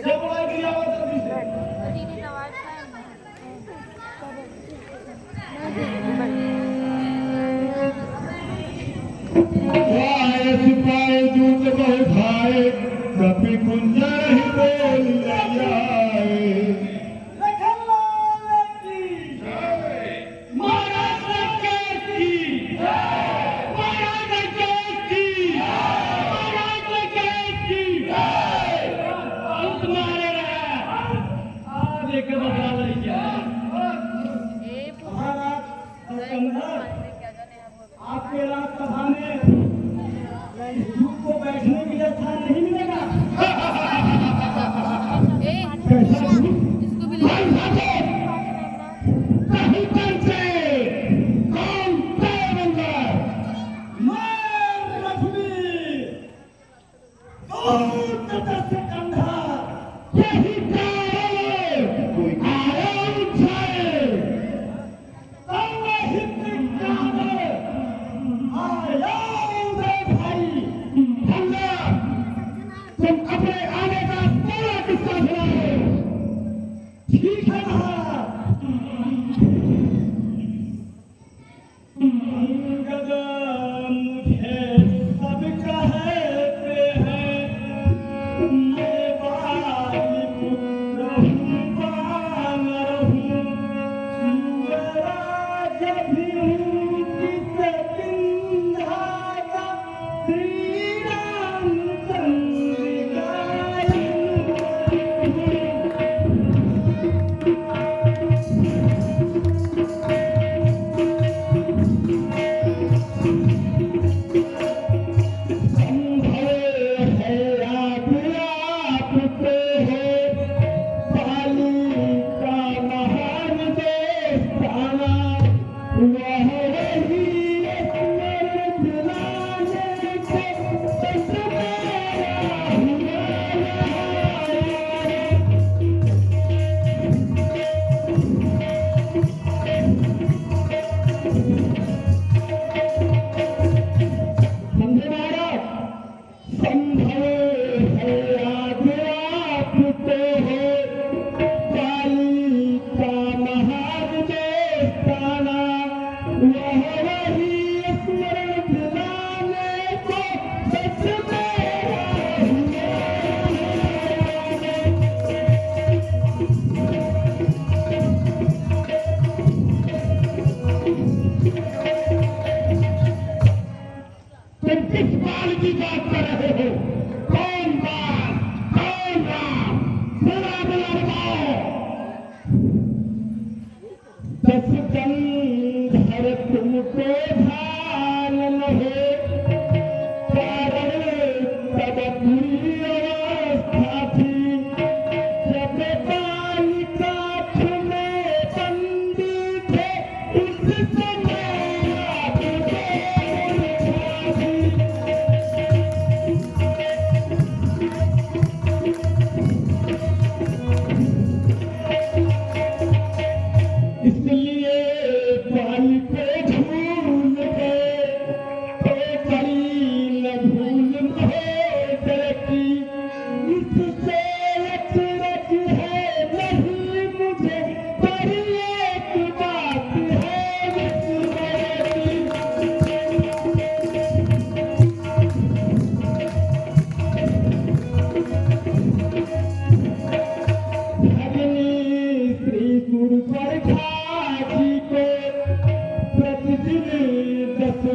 ये पढ़ाई की आवाज जल्दी से। वाहे सिपाही दूत बहु भाए कपि कुंजर ही बोल जाए। आपके राजसभा में धूप को बैठने के लिए स्थान नहीं मिलेगा। कैसा धूप? ठीक है अंगद मुझे सब कहते हैं मैं बाली पुत्र हूँ बानर हूँ मेरा जब भी हूँ किसे बिंधाया श्री रामचंद्र गायन। किस बाल की बात कर रहे हो? कौन बाल? कौन राम? बुला बुला बताओ। दस कंधर तुमको भान लहे कारण तब पूरी अवस्था थी जब बालिका तुम्हें बंदी थे उस समय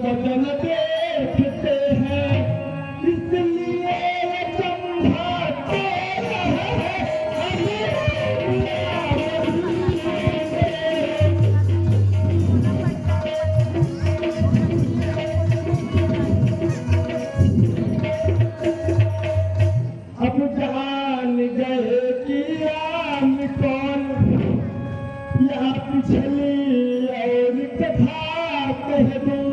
बदन देखते हैं इसलिए समझाते हैं। अब जान गए कि राम कौन यहाँ पिछली और कथा कह दूं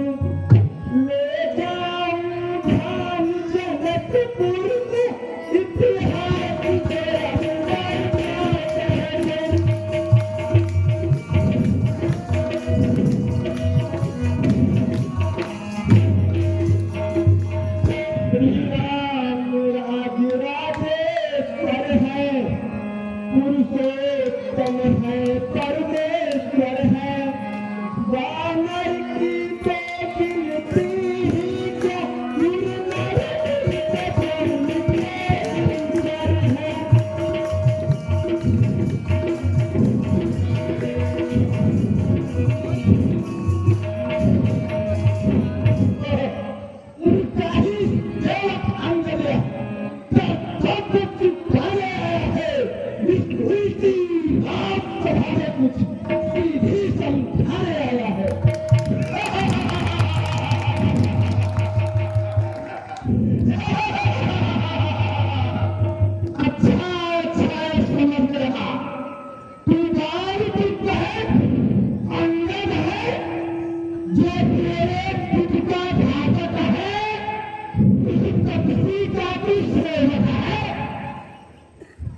श्री राम राज राजेश्वर है जाति श्रेष्ठता है।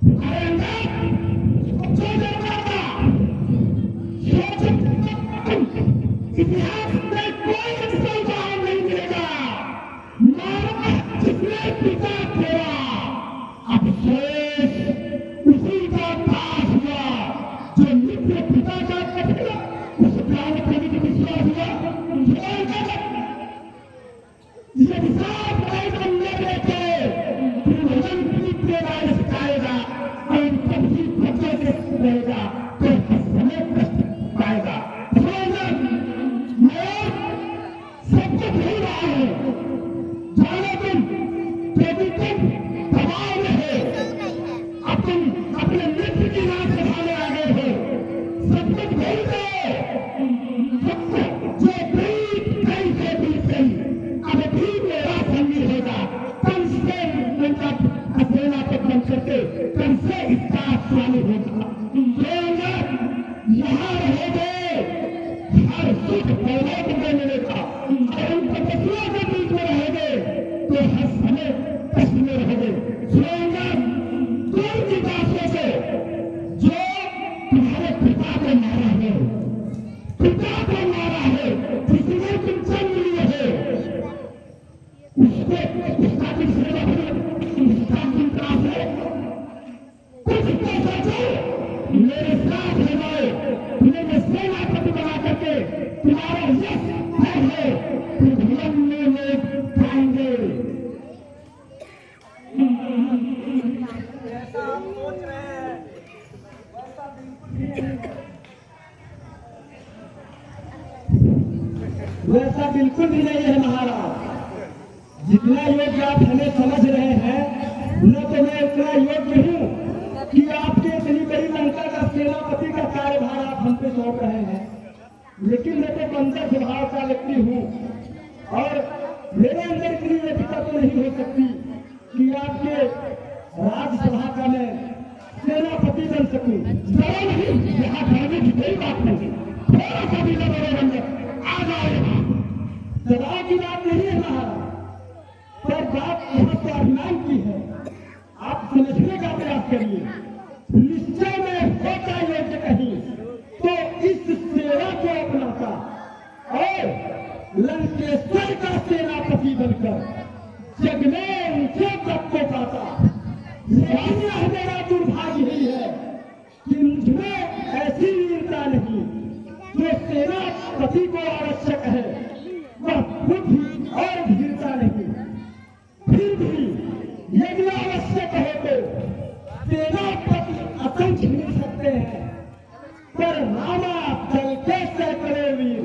हमारे अंदर इतिहास में कोई ऐसा उदाहरण नहीं मिलेगा। मानव जिसने पिता खोया, अवशेष उसी का दास हुआ। जो नित्य पिता का कथन उस ज्ञान प्रति की विश्वास हुआ। यदि साफ मैदान में लेके भोजन नित्य राय सिखाएगा और पक्षी बच्चों के रहेगा तो हमें कष्ट पाएगा। सब कुछ हो रहा है, जानो तुम, क्योंकि तुम दबाव में हो। अब तुम अपने मित्र की नाम से भागे आ गए हो। सब कुछ भूल गए। जो बीत गई से बीत गई, अब भी मेरा संगी होगा। कल से उनका सेना पे बन करके कल से इसका स्वामी होगा। यहाँ रहोगे, हर सुख गौरव में मिलेगा। और उन तपस्या के बीच में रहेंगे तो हर समय कष्ट में रहेंगे। दूर की बातों से जो तुम्हारे पिता को मारा है, पिता को मारा है, जिसने तुम जन्म लिए हो, उसका भी सेवा उसका तुम त्रास है। कुछ तो सोचो, मेरे साथ है भाई, तुम्हें मैं सेनापति बना करके तुम्हारा यश है में लोग खाएंगे। ऐसा आप सोच रहे हैं, वैसा बिल्कुल भी नहीं है महाराज। जितना योग्य आप हमें समझ रहे हैं, न तो मैं उतना योग्य हूँ कि आपके इतनी बड़ी लंका का सेनापति का कार्यभार आप हम पे सौंप रहे हैं। लेकिन मैं तो बंदर स्वभाव का व्यक्ति हूँ और मेरे अंदर इतनी योग्यता तो नहीं हो सकती कि आपके राज्यसभा का मैं सेनापति बन सकूं। जरा नहीं, यहाँ खाने की कोई बात नहीं। थोड़ा सा भी मेरे अंदर आ जाओ। यहाँ दबाव की बात नहीं है महाराज, पर बात यहाँ स्वाभिमान की है। आप समझने का प्रयास करिए। निश्चय में होता योग्य कहीं तो इस सेवा को अपनाता और लंकेश्वर का सेनापति बनकर जग में ऊंचे पद को पाता। मेरा दुर्भाग्य ही है कि मुझमें ऐसी वीरता नहीं जो सेनापति को आवश्यक है, वह बुद्धि और धीरता नहीं। फिर भी यदि आवश्यक है तो सेनापति असंख्य मिल सकते हैं, पर रामा चल के सैकड़े वीर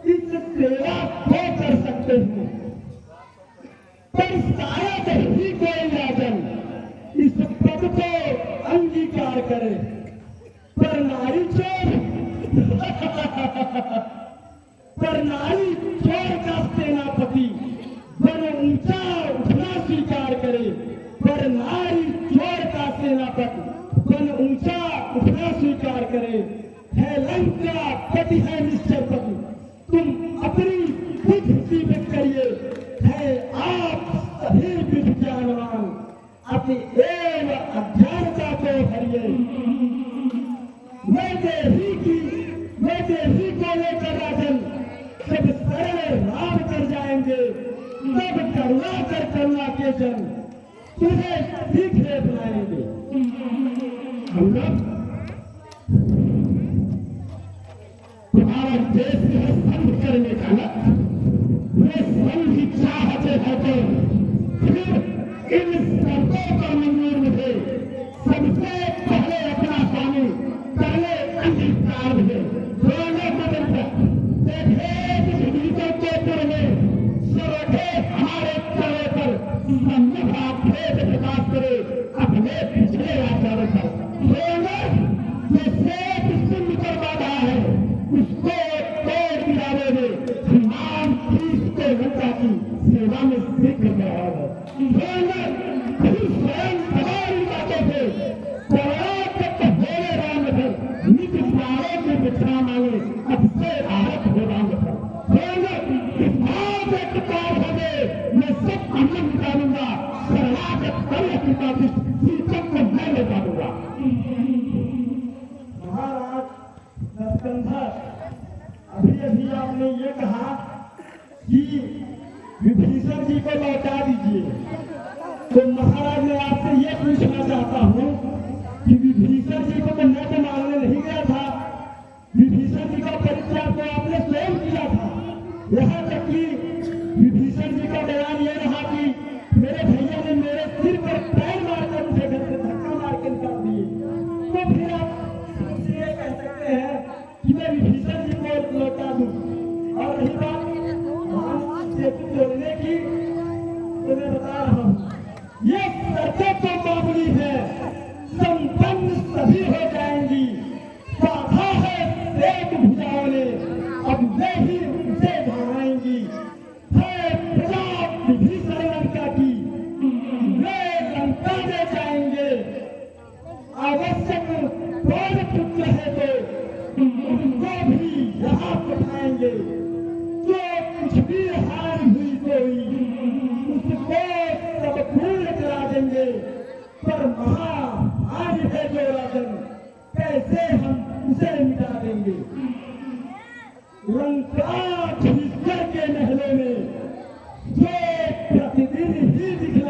इस सेवा को कर सकते हैं। पर शायद ही कोई राजन इस पद को अंगीकार करे, पर नारी चोर पर नारी चोर का सेनापति बन ऊंचा उठना स्वीकार करे, पर नारी चोर का सेनापति बन ऊंचा उठना स्वीकार करे। है लंका पति है निश्चय पति, तुम अपनी बुद्धि सीमित करिए। है आप सभी विधि ज्ञानवान, अति एव अज्ञानता को हरिए। मैं देवी को लेकर राजन जब सरल राम कर जाएंगे, तब करुणा कर करुणा के जन तुझे सीधे बनाएंगे। हम लोग तुम्हारा देश में संघ करने का ना, वे संघ की चाहते हैं तो फिर इन शर्तों पर मंजूर मुझे सबसे पहले अपना स्वामी पहले अंगीकार मुझे दोनों को मिलकर के पुर में सरोठे हमारे चले पर सम्मुखा भेद प्रकाश करे अपने पिछले आचार्य पर जो सेठ सिंह कर बाधा है उसको तोड़ गिरावे में हनुमान 30 को लंका की सेवा में सिद्ध कर रहा है। स्वयं हमारी बातों से होने राम कर निज प्राणों के विश्राम आए अब से आहत हो राम कर मैं सब अन्न निकालूंगा, शरणागत कर चुका शीर्षक को मैं लेता दूंगा। महाराज नरकंधर, अभी अभी आपने ये कहा कि विभीषण जी को लौटा दीजिए, तो महाराज मैं आपसे ये पूछना चाहता हूँ कि विभीषण जी को मैं तो मारने नहीं गया था, विभीषण जी का परित्याग तो आपने स्वयं किया था। यहाँ तक कि विभीषण जी का बयान ये रहा कि मेरे भैया ने मेरे सिर पर पैर मारकर मुझे घर से धक्का मार के निकाल दिए, तो फिर आप मुझसे ये कह सकते हैं कि मैं विभीषण जी को लौटा दूं। और रही बात सेतु तोड़ने की, तो मैं बता रहा हूँ ये सत्य तो मामूली है, संपन्न सभी हो जाएंगी। बाधा है एक भुजाओं ने, अब वे ही उसे भाएंगी। है प्रजा विभीषण लंका की, वे लंका में जाएंगे। आवश्यक कौन पुत्र है तो उनको भी यहाँ पठाएंगे। जो कुछ भी हानि हुई कोई उसको सब भूल करा देंगे, पर महाहानि है जो राजन, कैसे हम उसे मिटा देंगे। लंका के महलों में जो प्रतिदिन ही दिखे